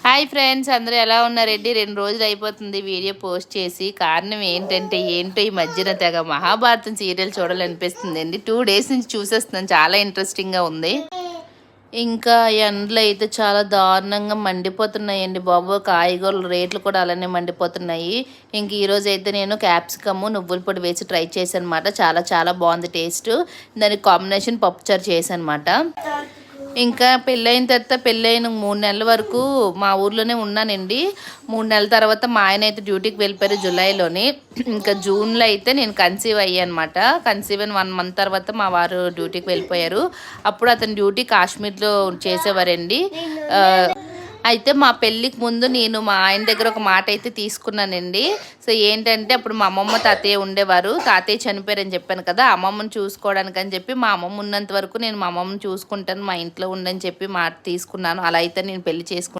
Hi friends, అందరూ ఎలా ఉన్నారండి? 2 రోజులు అయిపోతుంది వీడియో పోస్ట్ చేసి. కారణం ఏంటంటే ఏంటో ఈ మధ్యన తెగ మహాభారతం సీరియల్ చూడాలనిపిస్తుందండి. 2 డేస్ నుంచి చూసేస్తున్నాను. చాలా ఇంట్రెస్టింగ్గా ఉంది. ఇంకా ఎండలు అయితే చాలా దారుణంగా మండిపోతున్నాయండి బాబు. కాయగూరల రేట్లు కూడా అలానే మండిపోతున్నాయి. ఇంక ఈరోజు అయితే నేను క్యాప్సికము నువ్వుల పొడి వేసి ట్రై చేశాను అనమాట. చాలా చాలా బాగుంది టేస్ట్. దానికి కాంబినేషన్ పప్పుచారు చేశాను అనమాట. ఇంకా పెళ్ళైన తర్వాత పెళ్ళైన 3 నెలల వరకు మా ఊర్లోనే ఉన్నానండి. 3 నెలల తర్వాత మా ఆయన అయితే డ్యూటీకి వెళ్ళిపోయారు జూలైలోని. ఇంకా జూన్లో అయితే నేను కన్సీవ్ అయ్యానమాట. కన్సీవ్ అయిన 1 మంత్ తర్వాత మా వారు డ్యూటీకి వెళ్ళిపోయారు. అప్పుడు అతను డ్యూటీ కాశ్మీర్లో చేసేవారండి. అయితే మా పెళ్ళికి ముందు నేను మా ఆయన దగ్గర ఒక మాట అయితే తీసుకున్నానండి. సో ఏంటంటే అప్పుడు మా అమ్మమ్మ తాతయ్య ఉండేవారు. తాతయ్య చనిపోయారని చెప్పాను కదా, అమ్మమ్మని చూసుకోవడానికి అని చెప్పి మా అమ్మమ్మ ఉన్నంత వరకు నేను మా అమ్మమ్మని చూసుకుంటాను, మా ఇంట్లో ఉండని చెప్పి మాట తీసుకున్నాను. అలా అయితే నేను పెళ్లి చేసుకున్నాను.